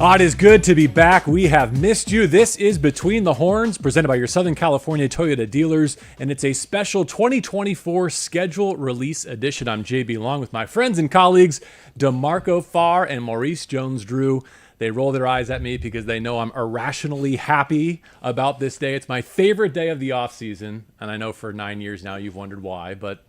It is good to be back. We have missed you. This is Between the Horns, presented by your Southern California Toyota dealers, and it's a special 2024 schedule release edition. I'm JB Long with my friends and colleagues, D'Marco Farr and Maurice Jones Drew. They roll their eyes at me because they know I'm irrationally happy about this day. It's my favorite day of the offseason, and I know for 9 years now you've wondered why, but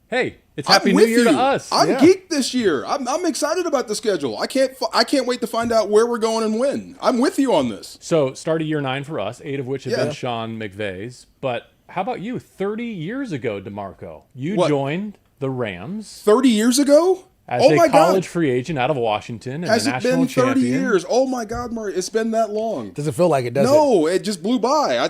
hey, it's Happy New Year to us. I'm geeked this year. I'm excited about the schedule. I can't wait to find out where we're going and when. I'm with you on this. So, start of year 9 for us, 8 of which have been Sean McVay's. But how about you? 30 years ago, D'Marco, you joined the Rams. 30 years ago? As a college free agent out of Washington and Has a it national been 30 champion. years? Oh my God, Murray, it's been that long. Does it feel like it, does No, it just blew by.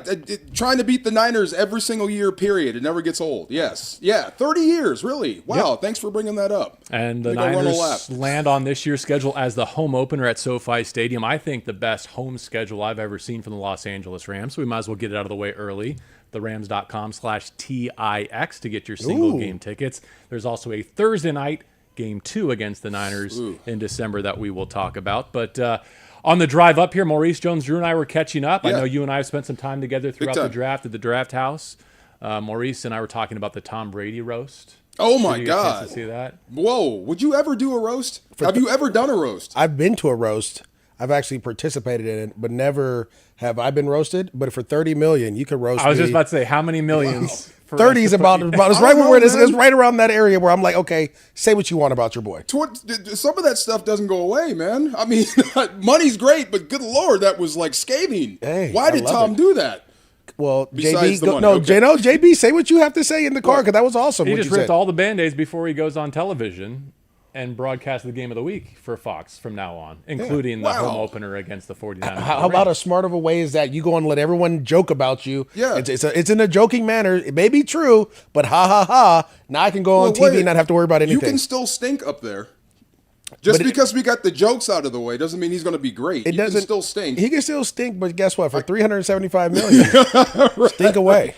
Trying to beat the Niners every single year, period. It never gets old. Yes. Yeah, 30 years, really. Wow, thanks for bringing that up. And the Niners land on this year's schedule as the home opener at SoFi Stadium. I think the best home schedule I've ever seen from the Los Angeles Rams, so we might as well get it out of the way early. therams.com/TIX to get your single game tickets. There's also a Thursday night Game 2 against the Niners in December that we will talk about. But on the drive up here, Maurice Jones Drew and I were catching up. I know you and I have spent some time together throughout the draft at the Draft House. Maurice and I were talking about the Tom Brady roast. Oh, my Did you God. get a chance to see that? Whoa. Would you ever do a roast? Have you ever done a roast? I've been to a roast. I've actually participated in it, but never have I been roasted. But for $30 million, you could roast me. I was just about to say, how many millions? 30 is about it's right where it is. It's right around that area where I'm like, okay, say what you want about your boy. Some of that stuff doesn't go away, man. I mean, money's great, but good Lord, that was like scathing. Hey, why did Tom do that? Well, Besides JB, the money, JB, say what you have to say in the car because that was awesome. He just ripped all the Band-Aids before he goes on television and broadcast the game of the week for Fox from now on, including the home opener against the 49ers. How about as smart of a way as that? You go and let everyone joke about you. Yeah. It's in a joking manner. It may be true, but ha ha ha. Now I can go on TV and not have to worry about anything. You can still stink up there. Because we got the jokes out of the way doesn't mean he's going to be great. He can still stink. He can still stink, but guess what? For $375 million, stink away.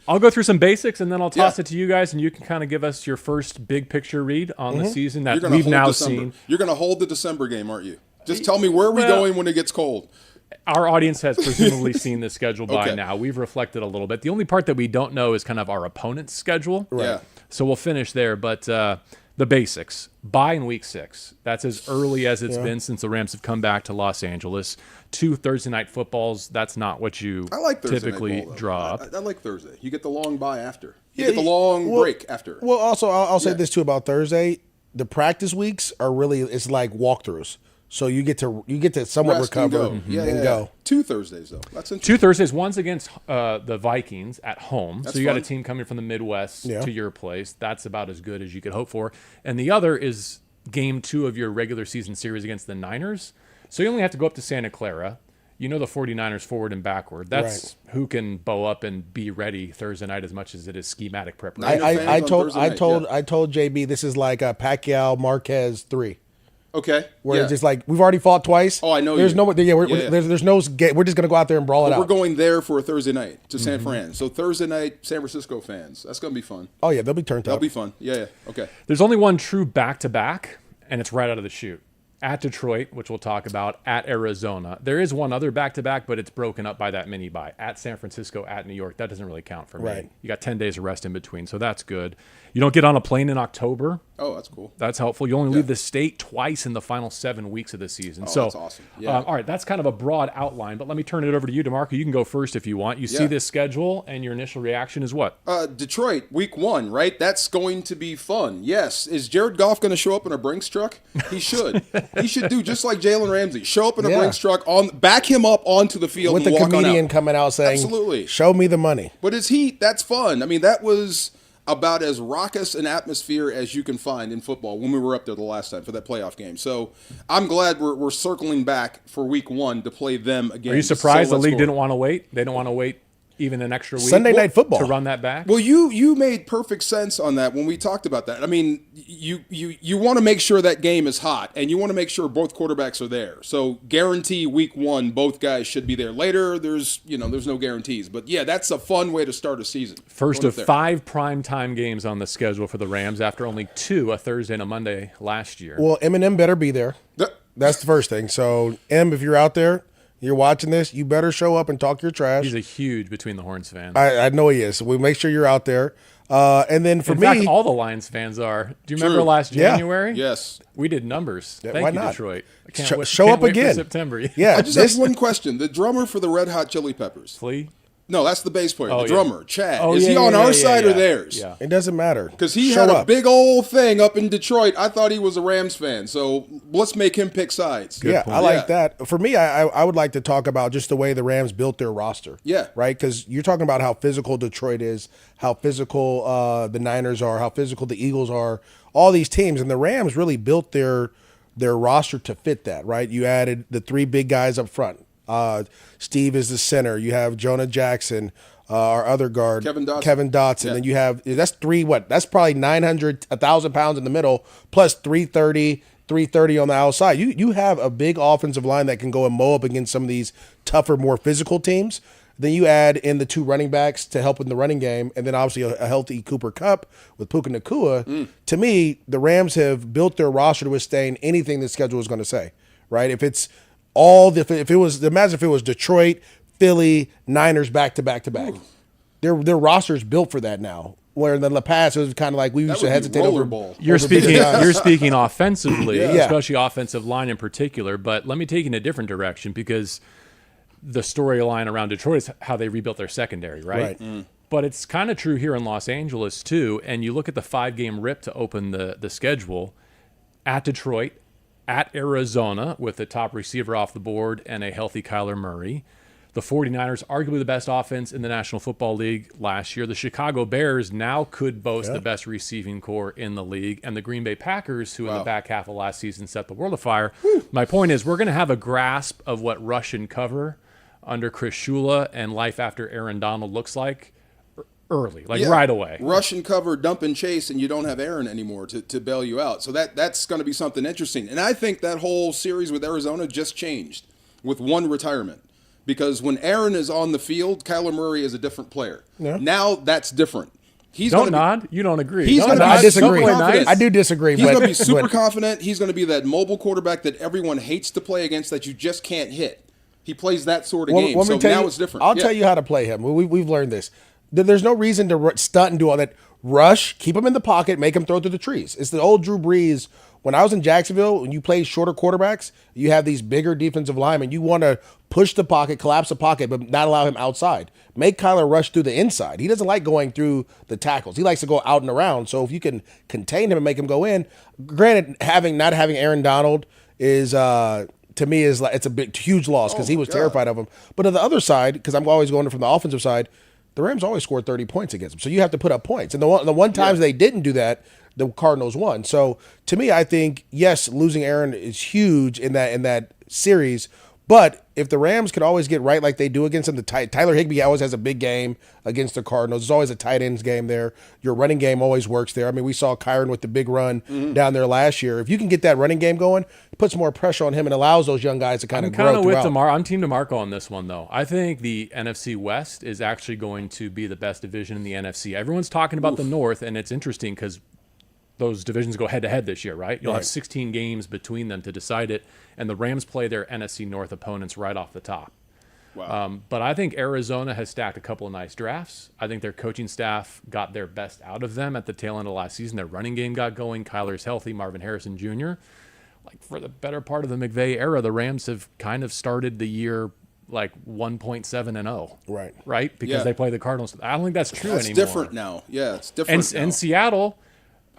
I'll go through some basics, and then I'll toss it to you guys, and you can kind of give us your first big picture read on the season that we've now seen. You're going to hold the December game, aren't you? Just tell me where we're going when it gets cold. Our audience has presumably seen the schedule by now. We've reflected a little bit. The only part that we don't know is kind of our opponent's schedule. Right. Yeah. So we'll finish there, but the basics. Bye in week 6. That's as early as it's been since the Rams have come back to Los Angeles. 2 Thursday night footballs. That's not what you typically draw up. I like Thursday. You get the long bye after. You get the long break after. Well, also, I'll say this too about Thursday. The practice weeks are really, it's like walkthroughs. So you get to somewhat recover and go. 2 Thursdays, though. That's interesting. 2 Thursdays. One's against the Vikings at home. That's so you got a team coming from the Midwest to your place. That's about as good as you could hope for. And the other is game 2 of your regular season series against the Niners. So you only have to go up to Santa Clara. You know the 49ers forward and backward. That's who can bow up and be ready Thursday night as much as it is schematic preparation. I told JB this is like a Pacquiao Marquez 3. Okay. Where it's just like we've already fought twice. Oh, I know. There's no. There's no. We're just gonna go out there and brawl it out. We're going there for a Thursday night to San Fran. So Thursday night, San Francisco fans. That's gonna be fun. Oh yeah, they'll be turned up. That'll be fun. Yeah. Okay. There's only one true back-to-back, and it's right out of the chute. At Detroit, which we'll talk about, at Arizona. There is one other back-to-back, but it's broken up by that mini bye. At San Francisco, at New York. That doesn't really count for me. Right. You got 10 days of rest in between, so that's good. You don't get on a plane in October. Oh, that's cool. That's helpful. You only leave the state twice in the final 7 weeks of the season. Oh, so that's awesome. Yeah. All right, that's kind of a broad outline, but let me turn it over to you, D'Marco. You can go first if you want. You see this schedule, and your initial reaction is what? Detroit, week 1, right? That's going to be fun. Yes. Is Jared Goff going to show up in a Brinks truck? He should. He should do just like Jalen Ramsey. Show up in a Brinks truck, back him up onto the field with and the walk on out. comedian coming out saying, absolutely, show me the money. But his heat, that's fun. I mean, that was about as raucous an atmosphere as you can find in football when we were up there the last time for that playoff game. So I'm glad we're circling back for week 1 to play them again. Are you surprised the league didn't want to wait? They don't want to wait even an extra week Sunday Night Football to run that back? Well, you made perfect sense on that when we talked about that. I mean, you want to make sure that game is hot, and you want to make sure both quarterbacks are there. So guarantee week 1, both guys should be there. Later, there's no guarantees. But yeah, that's a fun way to start a season. First of 5 primetime games on the schedule for the Rams after only 2, a Thursday and a Monday last year. Well, Eminem better be there. That's the first thing. So, M, if you're out there, you're watching this, you better show up and talk your trash. He's a huge Between the Horns fan. I know he is. So we make sure you're out there. And then for In me, fact, all the Lions fans are. Do you remember last January? Yes. We did numbers. Yeah, Thank why you, not? Detroit. I Show can't up wait again. for September. Yeah, I just have one question. The drummer for the Red Hot Chili Peppers. Flea? No, that's the bass player. Oh, the yeah. drummer, Chad. Oh, is he yeah, on yeah, our yeah, side yeah. or theirs? Yeah. it doesn't matter. Because he Show had a up. big old thing up in Detroit. I thought he was a Rams fan. So let's make him pick sides. Yeah, point. I like that. For me, I would like to talk about just the way the Rams built their roster. Yeah. Right? Because you're talking about how physical Detroit is, how physical the Niners are, how physical the Eagles are, all these teams. And the Rams really built their roster to fit that, right? You added the 3 big guys up front. Steve is the center. You have Jonah Jackson, our other guard, Kevin Dotson. Yeah. Then you have, that's 3, that's probably 900, 1,000 pounds in the middle, plus 330 on the outside. You have a big offensive line that can go and mow up against some of these tougher, more physical teams. Then you add in the 2 running backs to help in the running game, and then obviously a healthy Cooper Kupp with Puka Nacua. To me, the Rams have built their roster to withstand anything the schedule is going to say, right? If it's if it was, imagine if it was Detroit, Philly, Niners back to back to back. Their roster is built for that now. Where in the past it was kind of like we used to hesitate over. You're speaking offensively, Yeah. especially offensive line in particular. But let me take you in a different direction because the storyline around Detroit is how they rebuilt their secondary, right? But it's kind of true here in Los Angeles too. And you look at the 5-game rip to open the schedule at Detroit, at Arizona with the top receiver off the board and a healthy Kyler Murray. The 49ers, arguably the best offense in the National Football League last year. The Chicago Bears now could boast the best receiving core in the league. And the Green Bay Packers, who in the back half of last season set the world afire. My point is we're going to have a grasp of what rush and cover under Chris Shula and life after Aaron Donald looks like early, right away. Rush and cover, dump and chase, and you don't have Aaron anymore to bail you out. So that's going to be something interesting. And I think that whole series with Arizona just changed with one retirement. Because when Aaron is on the field, Kyler Murray is a different player. Yeah. Now that's different. Don't nod. You don't agree. He's going to be I disagree. super confident. I do disagree. He's going to be super confident. He's going to be that mobile quarterback that everyone hates to play against that you just can't hit. He plays that sort of game. So now it's different. I'll tell you how to play him. We've learned this. There's no reason to stunt and do all that. Rush, keep him in the pocket, make him throw through the trees. It's the old Drew Brees. When I was in Jacksonville, when you play shorter quarterbacks, you have these bigger defensive linemen. You want to push the pocket, collapse the pocket, but not allow him outside. Make Kyler rush through the inside. He doesn't like going through the tackles. He likes to go out and around. So if you can contain him and make him go in, granted, not having Aaron Donald is to me is like it's a huge loss because he was terrified of him. But on the other side, because I'm always going from the offensive side, the Rams always scored 30 points against them. So you have to put up points. And the one times they didn't do that, the Cardinals won. So to me, I think, yes, losing Aaron is huge in that series. But if the Rams could always get right like they do against them, Tyler Higbee always has a big game against the Cardinals. There's always a tight ends game there. Your running game always works there. I mean, we saw Kyron with the big run down there last year. If you can get that running game going, it puts more pressure on him and allows those young guys to kind of grow throughout. I'm Team DeMarco on this one, though. I think the NFC West is actually going to be the best division in the NFC. Everyone's talking about the North, and it's interesting because those divisions go head-to-head this year, right? You'll have 16 games between them to decide it, and the Rams play their NFC North opponents right off the top. Wow. But I think Arizona has stacked a couple of nice drafts. I think their coaching staff got their best out of them at the tail end of last season. Their running game got going. Kyler's healthy. Marvin Harrison Jr. Like for the better part of the McVay era, the Rams have kind of started the year like 1.7-0. Right? Because they play the Cardinals. I don't think that's true anymore. It's different now. Yeah, it's different now. And Seattle,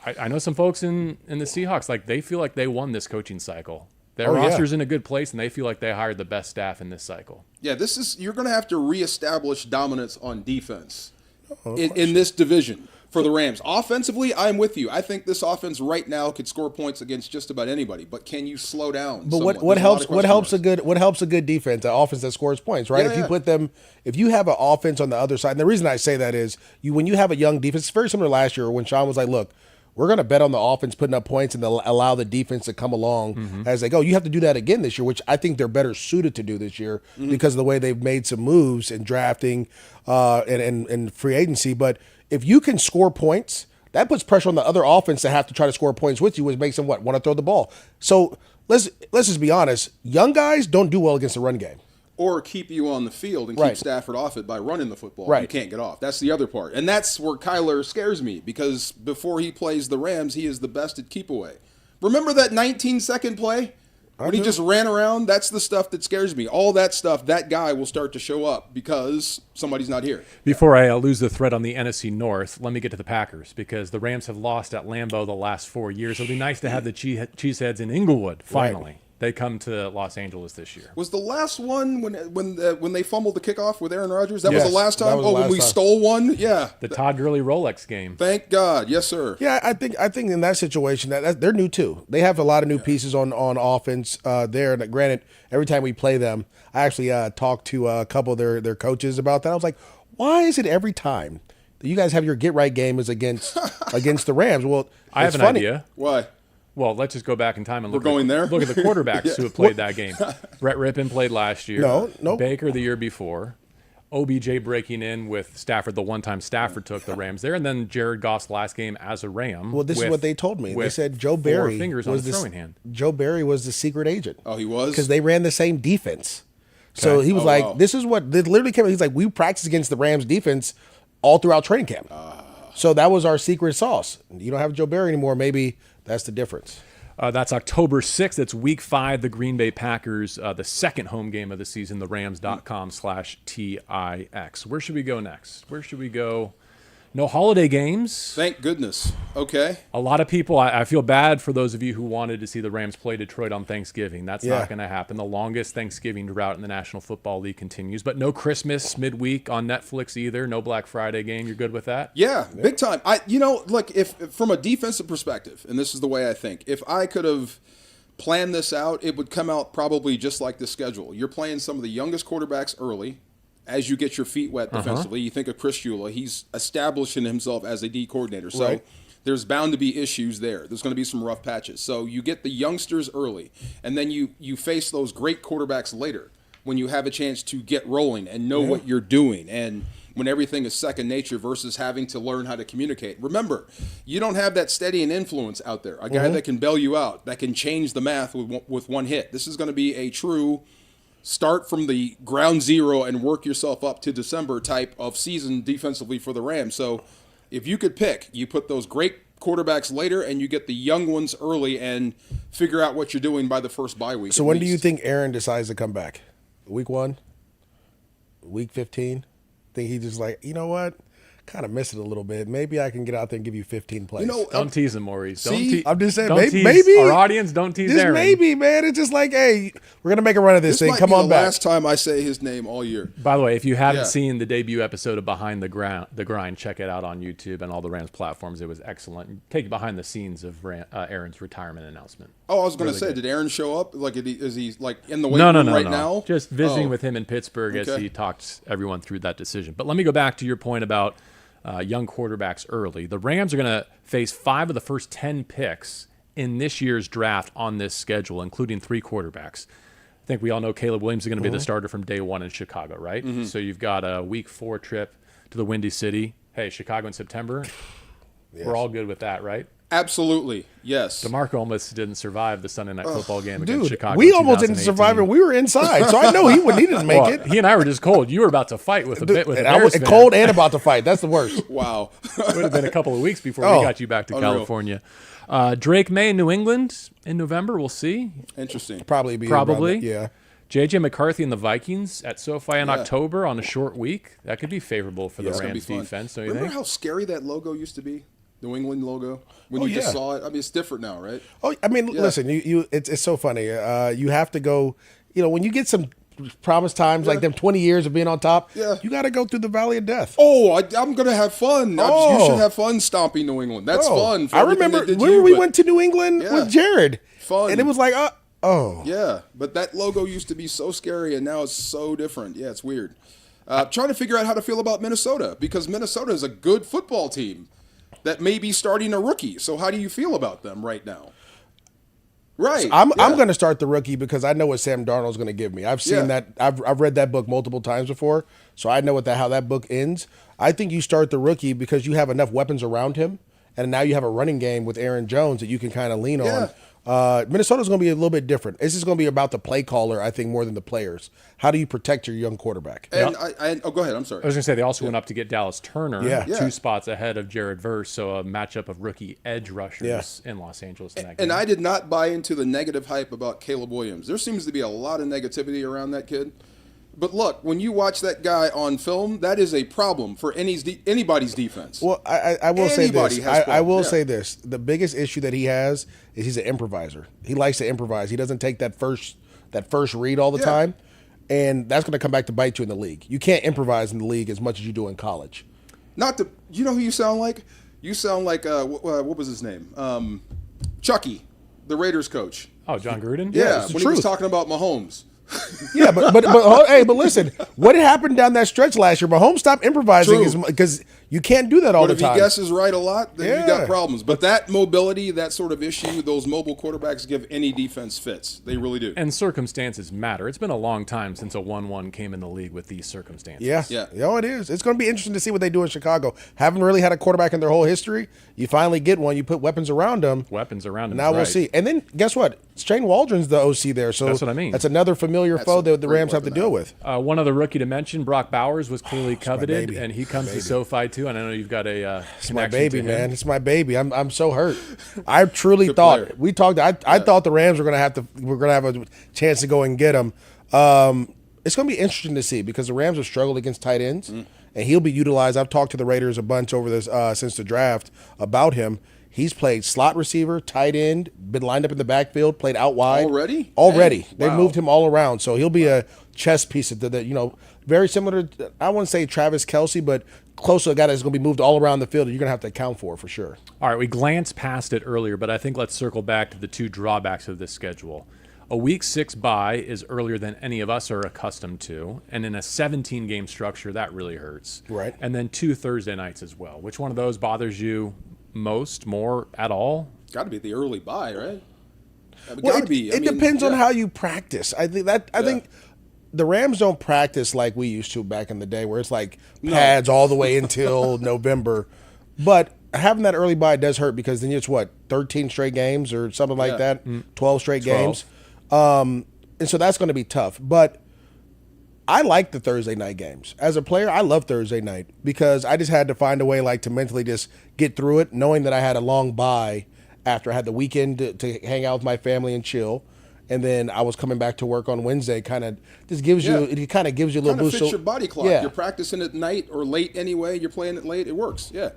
I know some folks in the Seahawks, like they feel like they won this coaching cycle. Their roster's in a good place, and they feel like they hired the best staff in this cycle. Yeah, you're going to have to reestablish dominance on defense in this division for the Rams. Offensively, I'm with you. I think this offense right now could score points against just about anybody. But can you slow down? But what helps a good defense, an offense that scores points, right? If you have an offense on the other side, and the reason I say that is when you have a young defense, it's very similar to last year when Sean was like, look, we're going to bet on the offense putting up points and allow the defense to come along as they go. You have to do that again this year, which I think they're better suited to do this year because of the way they've made some moves in drafting and free agency. But if you can score points, that puts pressure on the other offense to have to try to score points with you, which makes them want to throw the ball. So let's just be honest. Young guys don't do well against the run game. Or keep you on the field and keep Stafford off it by running the football. Right. You can't get off. That's the other part. And that's where Kyler scares me because before he plays the Rams, he is the best at keep away. Remember that 19-second play? When he just ran around? That's the stuff that scares me. All that stuff, that guy will start to show up because somebody's not here. Before I lose the thread on the NFC North, let me get to the Packers because the Rams have lost at Lambeau the last 4 years. It'll be nice to have the Cheeseheads in Inglewood, finally. Right. They come to Los Angeles this year. Was the last one when they fumbled the kickoff with Aaron Rodgers? That was the last time? When we stole one? Yeah. The Todd Gurley Rolex game. Thank God. Yes, sir. Yeah, I think in that situation, that they're new too. They have a lot of new pieces on offense there. And granted, every time we play them, I actually talked to a couple of their coaches about that. I was like, why is it every time that you guys have your get-right game is against the Rams? Well, I have an idea. Why? Well, let's just go back in time and look. We're going there. Look at the quarterbacks who have played that game. Brett Rippon played last year. No. Baker the year before. OBJ breaking in with Stafford the one time Stafford took the Rams there, and then Jared Goff's last game as a Ram. Well, this is what they told me. They said Joe Barry was the throwing hand. Joe Barry was the secret agent. Oh, he was? Because they ran the same defense. Okay. So he was this is what they literally came. He's like, we practiced against the Rams defense all throughout training camp. So that was our secret sauce. You don't have Joe Barry anymore. Maybe that's the difference. That's October 6th. It's week 5, the Green Bay Packers, the second home game of the season, the Rams.com/TIX. Where should we go next? Where should we go? No holiday games. Thank goodness. Okay. A lot of people, I feel bad for those of you who wanted to see the Rams play Detroit on Thanksgiving. That's not going to happen. The longest Thanksgiving drought in the National Football League continues. But no Christmas midweek on Netflix either. No Black Friday game. You're good with that? Yeah, big time. Look, if from a defensive perspective, and this is the way I think, if I could have planned this out, it would come out probably just like the schedule. You're playing some of the youngest quarterbacks early. As you get your feet wet defensively, you think of Chris Shula. He's establishing himself as a D coordinator. So there's bound to be issues there. There's going to be some rough patches. So you get the youngsters early, and then you face those great quarterbacks later when you have a chance to get rolling and know what you're doing and when everything is second nature versus having to learn how to communicate. Remember, you don't have that steadying influence out there, a guy that can bail you out, that can change the math with one hit. This is going to be a true start from the ground zero and work yourself up to December type of season defensively for the Rams. So if you could pick, you put those great quarterbacks later and you get the young ones early and figure out what you're doing by the first bye week. So when do you think Aaron decides to come back? Week 1? Week 15? Think he just like, you know what? Kind of miss it a little bit. Maybe I can get out there and give you 15 plays. Don't tease him, Maurice. I'm just saying, maybe our audience, don't tease Aaron. Maybe, man. It's just like, hey, we're gonna make a run of this thing. Come on back. Last time I say his name all year. By the way, if you haven't seen the debut episode of Behind the Grind, check it out on YouTube and all the Rams platforms. It was excellent. Take you behind the scenes of Aaron's retirement announcement. Oh, I was going to say, did Aaron show up? Like, is he like in the weight room right now? Just visiting with him in Pittsburgh as he talked everyone through that decision. But let me go back to your point about young quarterbacks early. The Rams are going to face 5 of the first 10 picks in this year's draft on this schedule, including 3 quarterbacks. I think we all know Caleb Williams is going to be the starter from day 1 in Chicago, right? So you've got a week 4 trip to the Windy City. Hey, Chicago in September. Yes. We're all good with that, right? Absolutely, yes. D'Marco almost didn't survive the Sunday night football game against Chicago. We almost didn't survive it. We were inside, so I know he didn't make it. He and I were just cold. You were about to fight with I was cold and about to fight. That's the worst. Wow. It would have been a couple of weeks before we got you back to California. Drake May in New England in November. We'll see. Interesting. Probably. Yeah. J.J. McCarthy and the Vikings at SoFi in October on a short week. That could be favorable for the Rams defense, don't you think? Remember how scary that logo used to be? New England logo when you just saw it. I mean, it's different now, right? Oh, I mean, listen, it's so funny. You have to go. When you get some promised times like them 20 years of being on top, you got to go through the valley of death. Oh, I'm gonna have fun. You should have fun stomping New England. That's fun. I remember when we went to New England with Jared. Fun, and it was like, yeah. But that logo used to be so scary, and now it's so different. Yeah, it's weird. Trying to figure out how to feel about Minnesota because Minnesota is a good football team that may be starting a rookie. So how do you feel about them right now? Right. So I'm going to start the rookie because I know what Sam Darnold's going to give me. I've seen that. I've read that book multiple times before, so I know how that book ends. I think you start the rookie because you have enough weapons around him, and now you have a running game with Aaron Jones that you can kind of lean Minnesota's going to be a little bit different. This is going to be about the play caller, I think, more than the players. How do you protect your young quarterback? And go ahead. I'm sorry. I was going to say they also went up to get Dallas Turner, Yeah. 2 spots ahead of Jared Verse, so a matchup of rookie edge rushers in Los Angeles in that game. And I did not buy into the negative hype about Caleb Williams. There seems to be a lot of negativity around that kid. But look, when you watch that guy on film, that is a problem for anybody's defense. Well, I will say Anybody this. has I will problems, say this. The biggest issue that he has is he's an improviser. He likes to improvise. He doesn't take that first read all the time, and that's going to come back to bite you in the league. You can't improvise in the league as much as you do in college. You know who you sound like? You sound like what was his name? Chucky, the Raiders coach. Oh, John Gruden? Yeah, it's the when he was truth. talking about Mahomes. Yeah, but listen, what happened down that stretch last year? Mahomes stopped improvising because you can't do that all But the time. if he guesses right a lot, then you got Yeah. problems. But that mobility, that sort of issue, those mobile quarterbacks give any defense fits. They really do. And circumstances matter. It's been a long time since a 1-1 came in the league with these circumstances. Yeah. Oh, it is. It's going to be interesting to see what they do in Chicago. Haven't really had a quarterback in their whole history. You finally get one. You put weapons around them. Weapons around him. Now we'll see. And then guess what? Shane Waldron's the OC there. So That's what I mean. That's another familiar foe that the great Rams have to weapon deal with. One other rookie to mention, Brock Bowers, was clearly coveted, baby. and he comes to SoFi too. And I know you've got a It's my connection baby, to him. man. It's my baby. I'm so hurt. I truly Good thought player. we talked. I thought the Rams were gonna have a chance to go and get him. It's gonna be interesting to see because the Rams have struggled against tight ends, and he'll be utilized. I've talked to the Raiders a bunch over this since the draft about him. He's played slot receiver, tight end, been lined up in the backfield, played out wide. Already? Already. Dang, They've wow. moved him all around. So he'll be a chess piece that very similar to, I wouldn't say Travis Kelce, but close to a guy that's going to be moved all around the field that you're going to have to account for sure. All right, we glanced past it earlier, but I think let's circle back to the 2 drawbacks of this schedule. A week 6 bye is earlier than any of us are accustomed to, and in a 17-game structure, that really hurts. Right. And then 2 Thursday nights as well. Which one of those bothers you more, at all? Got to be the early bye, right? Well, it depends on how you practice. I think the Rams don't practice like we used to back in the day, where it's like pads all the way until November. But having that early bye does hurt because then it's 13 straight games or something like that, 12 straight 12. games, and so that's going to be tough. But I like the Thursday night games. As a player, I love Thursday night because I just had to find a way to mentally just get through it, knowing that I had a long bye after I had the weekend to hang out with my family and chill. And then I was coming back to work on Wednesday. Kind of just gives you, it kind of gives you a little boost. Fits your body clock. Yeah. You're practicing at night or late anyway. You're playing it late. It works. Yeah.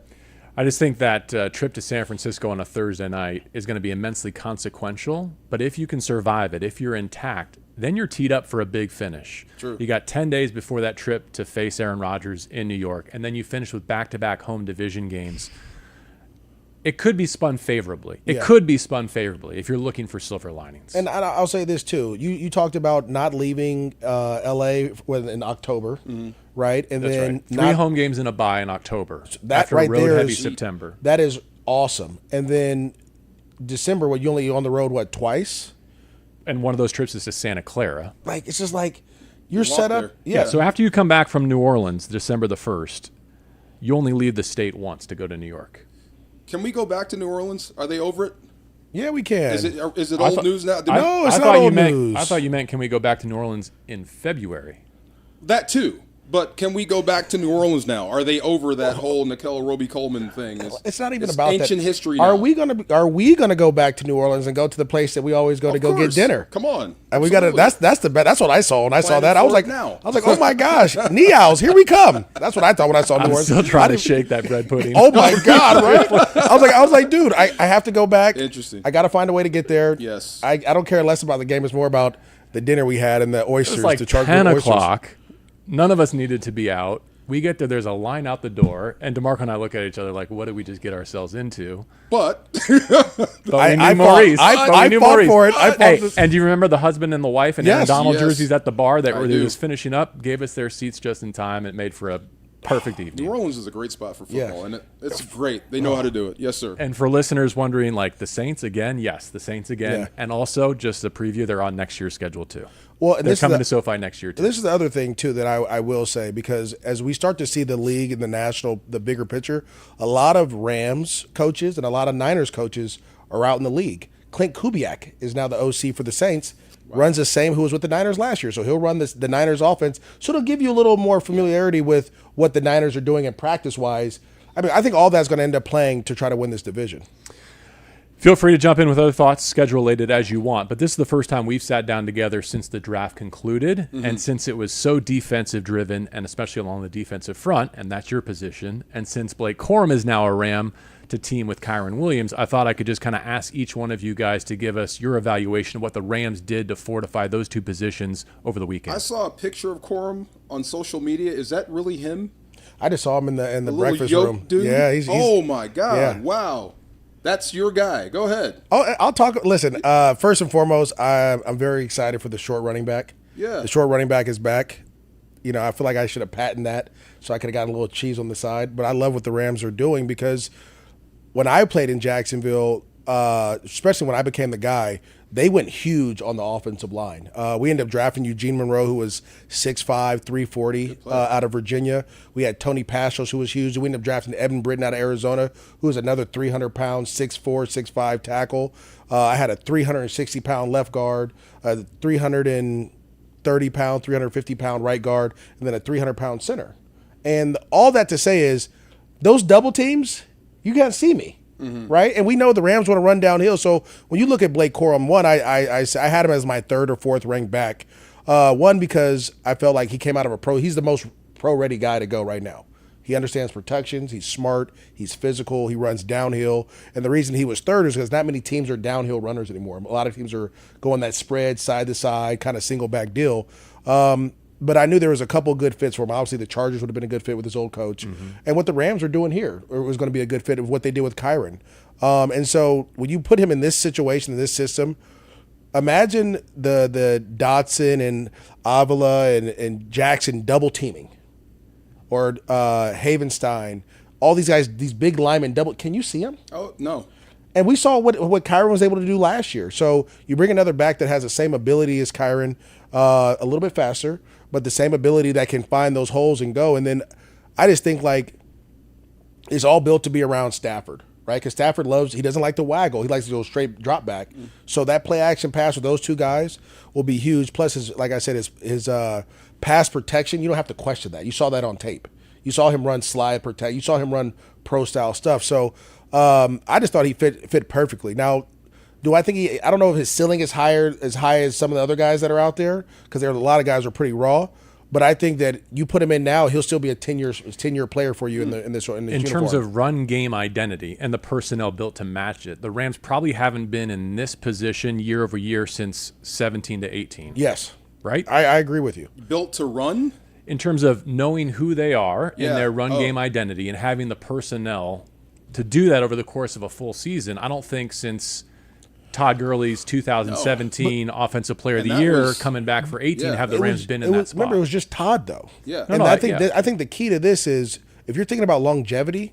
I just think that trip to San Francisco on a Thursday night is going to be immensely consequential. But if you can survive it, if you're intact, then you're teed up for a big finish. True. You got 10 days before that trip to face Aaron Rodgers in New York, and then you finish with back-to-back home division games. It could be spun favorably. It could be spun favorably if you're looking for silver linings. And I'll say this too. You talked about not leaving L.A. in October, right? And That's then right. 3 home games in a bye in October that after right a road there heavy is September. That is awesome. And then December, you only on the road twice? And one of those trips is to Santa Clara. It's just you're Walk set up. there. Yeah. So after you come back from New Orleans, December the 1st, you only leave the state once to go to New York. Can we go back to New Orleans? Are they over it? Yeah, we can. Is it old news now? No, it's I not thought old you meant, news. I thought you meant, can we go back to New Orleans in February? That too. But can we go back to New Orleans now? Are they over that whole Nickel Roby Coleman thing? It's not even about ancient that. history. Are Now. we gonna go back to New Orleans and go to the place that we always go to Of go get course. dinner? Come on. And we got to. Absolutely. That's what I saw when I saw Planning that. I was for like, it now. oh my gosh, Neows, here we come. That's what I thought when I saw New I'm Orleans. still trying I to didn't- shake that bread pudding. Oh my God, right? I was like, dude, I have to go back. Interesting. I got to find a way to get there. Yes. I don't care less about the game. It's more about the dinner we had and the oysters. It's like the charcuterie 10 oysters. o'clock. None of us needed to be out. We get there, there's a line out the door, and D'Marco and I look at each other like, what did we just get ourselves into? But But we I knew fought- Maurice. I But we knew fought Maurice. for it. I fought Hey, this- and do you remember the husband and the wife and Aaron Yes. Donald Yes. jerseys at the bar that I were do. just finishing up? Gave us their seats just in time. It made for a perfect evening. New Orleans is a great spot for football, Yeah. and it's great. They know how to do it. Yes, sir. And for listeners wondering, the Saints again? Yes, the Saints again. Yeah. And also, just a preview, they're on next year's schedule too. Well, and They're this is coming the- to SoFi next year too. This is the other thing too that I will say, because as we start to see the league and the bigger picture, a lot of Rams coaches and a lot of Niners coaches are out in the league. Clint Kubiak is now the OC for the Saints. Wow. Runs the same who was with the Niners last year. So he'll run the Niners offense. So it'll give you a little more familiarity with what the Niners are doing in practice-wise. I mean, I think all that's going to end up playing to try to win this division. Feel free to jump in with other thoughts, schedule-related, as you want. But this is the first time we've sat down together since the draft concluded. And since it was so defensive-driven, and especially along the defensive front, and that's your position, and since Blake Corum is now a Ram to team with Kyren Williams, I thought I could just kind of ask each one of you guys to give us your evaluation of what the Rams did to fortify those two positions over the weekend. I saw a picture of Corum on social media. Is that really him? I just saw him in the breakfast yoke room. Dude? Yeah, he's oh my God! Yeah. Wow. That's your guy. Go ahead. Oh, I'll talk. Listen, first and foremost, I'm very excited for the short running back. Yeah. The short running back is back. You know, I feel like I should have patented that so I could have gotten a little cheese on the side. But I love what the Rams are doing because when I played in Jacksonville, especially when I became the guy, they went huge on the offensive line. We ended up drafting Eugene Monroe, who was 6'5", 340 out of Virginia. We had Tony Pastros, who was huge. We ended up drafting Evan Britton out of Arizona, who was another 300-pound, 6'4", 6'5 tackle. I had a 360-pound left guard, a 330-pound, 350-pound right guard, and then a 300-pound center. And all that to say is those double teams, you can't see me. Right, and we know the Rams want to run downhill. So when you look at Blake Corum, one, I had him as my third or fourth ranked back. One, because I felt like he came out of a pro. He's the most pro-ready guy to go right now. He understands protections. He's smart. He's physical. He runs downhill. And the reason he was third is because not many teams are downhill runners anymore. A lot of teams are going that spread, side to side, kind of single back deal. But I knew there was a couple good fits for him. Obviously, the Chargers would have been a good fit with his old coach. And what the Rams are doing here was going to be a good fit of what they did with Kyren. And so when you put him in this situation, in this system, imagine the Dotson and Avila and Jackson double teaming. Or Havenstein. All these guys, these big linemen double. Can you see them? Oh, no. And we saw what Kyren was able to do last year. So you bring another back that has the same ability as Kyren, a little bit faster, but the same ability that can find those holes and go. And then I just think like it's all built to be around Stafford, right? Because Stafford he doesn't like to waggle. He likes to go straight drop back. So that play action pass with those two guys will be huge. Plus, like I said, his pass protection, you don't have to question that. You saw that on tape. You saw him run slide protect. You saw him run pro style stuff. So I just thought he fit perfectly. Now, do I think I don't know if his ceiling is high as some of the other guys that are out there, because there are a lot of guys who are pretty raw. But I think that you put him in now, he'll still be a 10-year player for you in this uniform. Terms of run game identity and the personnel built to match it, the Rams probably haven't been in this position year over year since 17 to 18. Yes. Right? I agree with you. Built to run? In terms of knowing who they are and their run game identity and having the personnel to do that over the course of a full season, I don't think since Todd Gurley's 2017 Offensive Player of the Year coming back for 18 have the Rams been in that spot. Remember, it was just Todd, though. Yeah. And I think the key to this is, if you're thinking about longevity,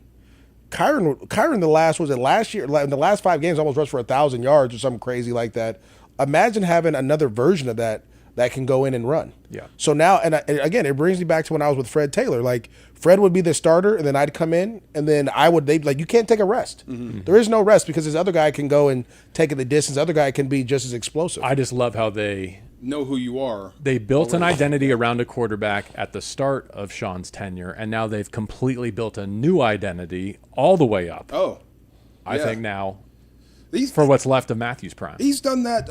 Kyren last year, in the last 5 games, almost rushed for 1,000 yards or something crazy like that. Imagine having another version of that can go in and run. Yeah. So now, and again, it brings me back to when I was with Fred Taylor. Like, Fred would be the starter, and then I'd come in, and then they'd like, you can't take a rest. There is no rest because this other guy can go and take it the distance. The other guy can be just as explosive. I just love how they know who you are. They built an identity around a quarterback at the start of Sean's tenure, and now they've completely built a new identity all the way up. Oh, I think now. For what's left of Matthew's prime. He's done that.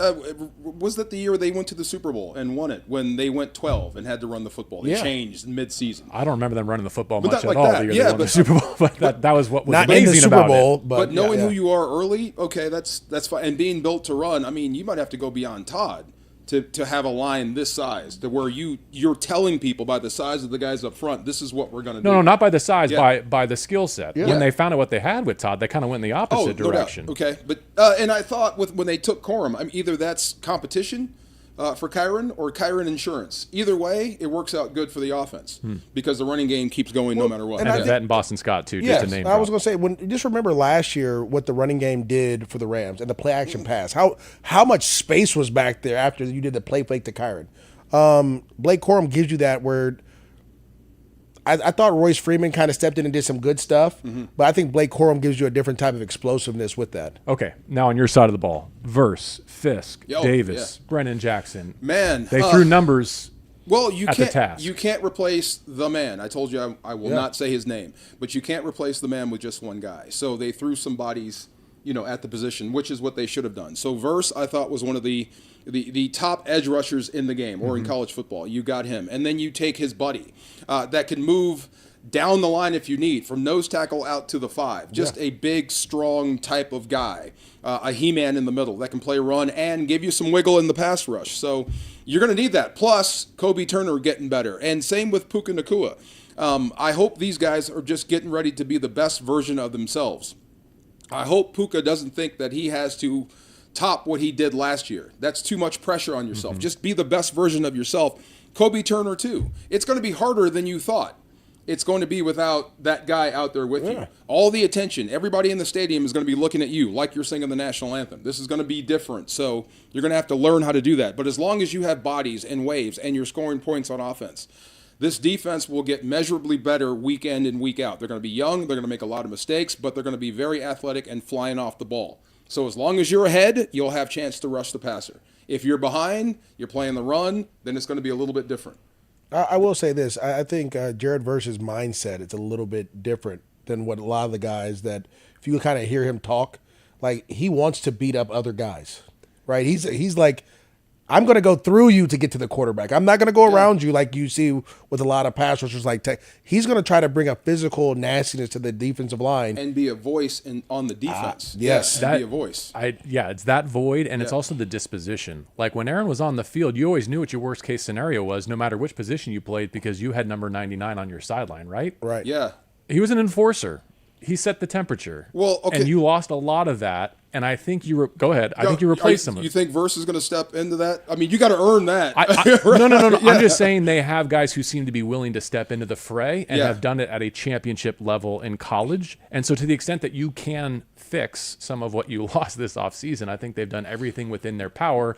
Was that the year they went to the Super Bowl and won it, when they went 12 and had to run the football? They changed mid-season. I don't remember them running the football much like at all that. the year they won the Super Bowl. But that was what was not amazing in the Super about Bowl, it. But knowing who you are early, okay, that's fine. And being built to run, I mean, you might have to go beyond Todd to have a line this size, to where you're telling people by the size of the guys up front, this is what we're going to do. No, not by the size, by the skill set. Yeah. When they found out what they had with Todd, they kind of went in the opposite direction. No doubt. Okay, but and I thought when they took Corum, I mean, either that's competition for Kyren or Kyren insurance. Either way, it works out good for the offense because the running game keeps going no matter what. And that and Boston Scott too. Yes, just to name I was going to say, just remember last year what the running game did for the Rams and the play action pass. How much space was back there after you did the play fake to Kyren. Blake Corum gives you that where I thought Royce Freeman kind of stepped in and did some good stuff, but I think Blake Corum gives you a different type of explosiveness with that. Okay, now on your side of the ball, Verse, Fisk, Yo, Davis, Brennan Jackson. Man, They threw numbers. Well, you at the can't. task. You can't replace the man. I told you I will not say his name, but you can't replace the man with just one guy. So they threw some bodies, at the position, which is what they should have done. So Verse, I thought, was one of the top edge rushers in the game or in college football. You got him, and then you take his buddy that can move down the line if you need, from nose tackle out to the 5. Just a big, strong type of guy, a He-Man in the middle that can play run and give you some wiggle in the pass rush. So you're going to need that. Plus, Kobe Turner getting better. And same with Puka Nacua. I hope these guys are just getting ready to be the best version of themselves. I hope Puka doesn't think that he has to top what he did last year. That's too much pressure on yourself. Just be the best version of yourself. Kobe Turner, too. It's going to be harder than you thought. It's going to be without that guy out there with you. All the attention, everybody in the stadium is going to be looking at you like you're singing the national anthem. This is going to be different, so you're going to have to learn how to do that. But as long as you have bodies and waves and you're scoring points on offense, this defense will get measurably better week in and week out. They're going to be young, they're going to make a lot of mistakes, but they're going to be very athletic and flying off the ball. So as long as you're ahead, you'll have a chance to rush the passer. If you're behind, you're playing the run, then it's going to be a little bit different. I will say this. I think Jared Verse's mindset is a little bit different than what a lot of the guys that, if you kind of hear him talk, like he wants to beat up other guys, right? He's like, I'm going to go through you to get to the quarterback. I'm not going to go around you like you see with a lot of pass rushers like Tech. He's going to try to bring a physical nastiness to the defensive line. And be a voice on the defense. Yes. Be a voice. It's that void, and it's also the disposition. Like when Aaron was on the field, you always knew what your worst case scenario was, no matter which position you played, because you had number 99 on your sideline, right? Right. Yeah. He was an enforcer. He set the temperature. Well, okay. And you lost a lot of that. And I think go ahead. I think you replaced some of it. You think Verse is going to step into that? I mean, you got to earn that. No. Yeah. I'm just saying they have guys who seem to be willing to step into the fray and have done it at a championship level in college. And so to the extent that you can fix some of what you lost this offseason, I think they've done everything within their power.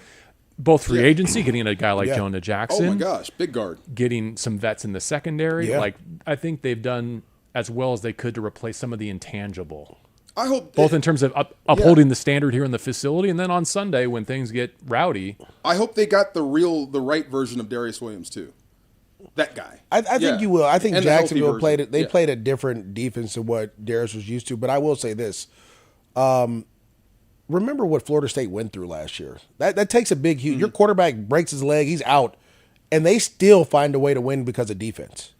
Both free agency, getting a guy like Jonah Jackson. Oh, my gosh. Big guard. Getting some vets in the secondary. Yeah. Like, I think they've done as well as they could to replace some of the intangible. I hope both in terms of upholding the standard here in the facility, and then on Sunday when things get rowdy. I hope they got the right version of Darius Williams too. That guy. I think you will. I think And Jacksonville played played a different defense than what Darius was used to. But I will say this: remember what Florida State went through last year. That takes a big huge. Your quarterback breaks his leg, he's out, and they still find a way to win because of defense,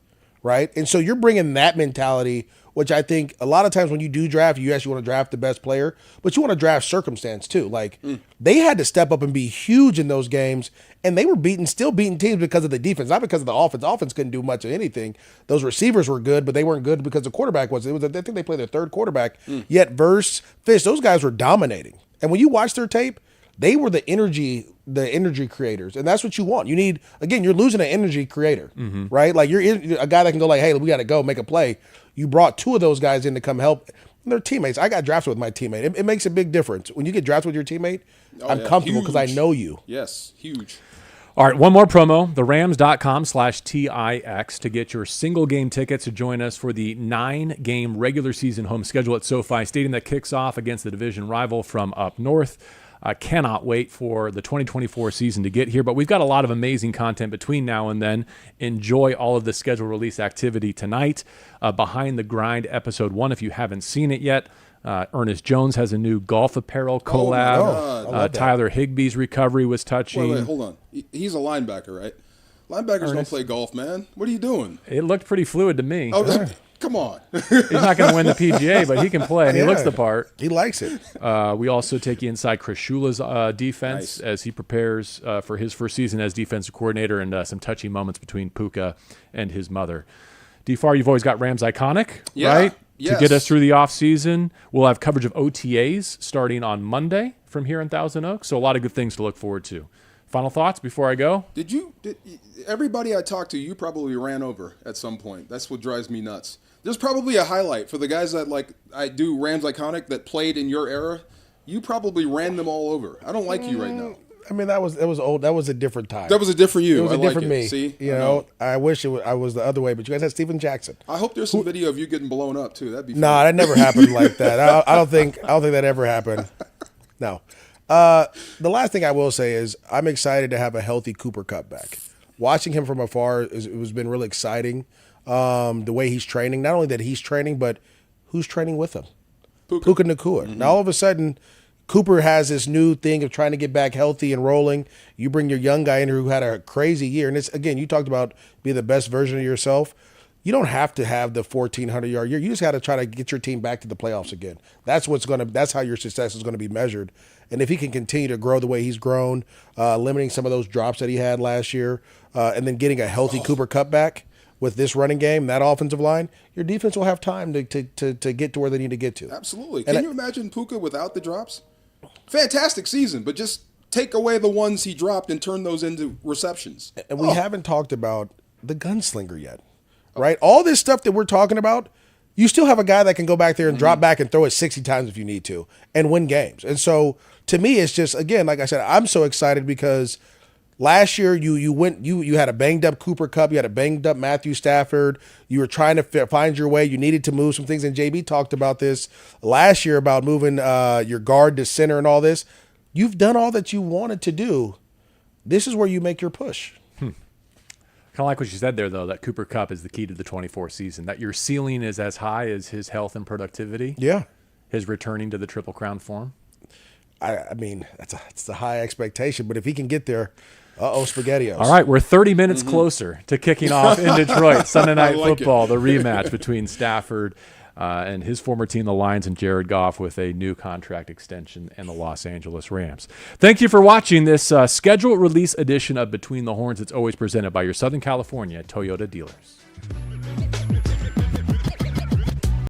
right? And so you're bringing that mentality, which I think a lot of times when you do draft, you actually want to draft the best player, but you want to draft circumstance too. Like they had to step up and be huge in those games, and they were still beating teams because of the defense, not because of the offense. The offense couldn't do much of anything. Those receivers were good, but they weren't good because the quarterback was. I think they played their third quarterback. Yet Verse, Fish, those guys were dominating. And when you watch their tape, they were the energy creators, and that's what you want. You need, again, you're losing an energy creator, right? Like you're a guy that can go like, hey, we got to go make a play. You brought two of those guys in to come help. And they're teammates. I got drafted with my teammate. It makes a big difference. When you get drafted with your teammate, I'm comfortable because I know you. Yes, huge. All right, one more promo, therams.com/TIX to get your single game tickets to join us for the 9-game regular season home schedule at SoFi Stadium that kicks off against the division rival from up north. I cannot wait for the 2024 season to get here, but we've got a lot of amazing content between now and then. Enjoy all of the schedule release activity tonight. Behind the Grind episode 1, if you haven't seen it yet. Ernest Jones has a new golf apparel collab. Tyler Higbee's recovery was touching. Wait, hold on. He's a linebacker, right? Linebackers don't play golf, man. What are you doing? It looked pretty fluid to me. Oh, come on. He's not going to win the PGA, but he can play, and he looks the part. He likes it. We also take you inside Chris Shula's defense as he prepares for his first season as defensive coordinator, and some touchy moments between Puka and his mother. D-Far, you've always got Rams Iconic, right? Yes. To get us through the offseason. We'll have coverage of OTAs starting on Monday from here in Thousand Oaks, so a lot of good things to look forward to. Final thoughts before I go? Did everybody I talked to, you probably ran over at some point. That's what drives me nuts. There's probably a highlight for the guys that I do Rams Iconic that played in your era. You probably ran them all over. I don't like you right now. I mean, that was old. That was a different time. That was a different you. It was I a like different me. See, you know, I wish I was the other way, but you guys had Steven Jackson. I hope there's some video of you getting blown up too. That'd be fun. Nah, that never happened like that. I don't think that ever happened. No. The last thing I will say is I'm excited to have a healthy Cooper Kupp back. Watching him from afar has been really exciting. The way he's training, not only that he's training, but who's training with him? Puka Nacua. Mm-hmm. Now all of a sudden, Cooper has this new thing of trying to get back healthy and rolling. You bring your young guy in who had a crazy year, and it's again, you talked about being the best version of yourself. You don't have to have the 1,400-yard year. You just got to try to get your team back to the playoffs again. That's how your success is going to be measured. And if he can continue to grow the way he's grown, limiting some of those drops that he had last year, and then getting a healthy Cooper Kupp back with this running game, that offensive line, your defense will have time to get to where they need to get to. Absolutely. Can you imagine Puka without the drops? Fantastic season, but just take away the ones he dropped and turn those into receptions. And we haven't talked about the gunslinger yet, right? All this stuff that we're talking about, you still have a guy that can go back there and drop back and throw it 60 times if you need to and win games. And so to me, it's just, again, like I said, I'm so excited because last year you had a banged up Cooper Kupp, you had a banged up Matthew Stafford, you were trying to find your way, you needed to move some things, and JB talked about this last year about moving your guard to center and all this. You've done all that you wanted to do. This is where you make your push. Kind of like what you said there, though, that Cooper Kupp is the key to the 24 season, that your ceiling is as high as his health and productivity. Yeah. His returning to the Triple Crown form. I mean, it's a high expectation, but if he can get there, SpaghettiOs. All right, we're 30 minutes closer to kicking off in Detroit. Sunday Night Football, the rematch between Stafford and his former team, the Lions, and Jared Goff with a new contract extension and the Los Angeles Rams. Thank you for watching this schedule release edition of Between the Horns. It's always presented by your Southern California Toyota dealers.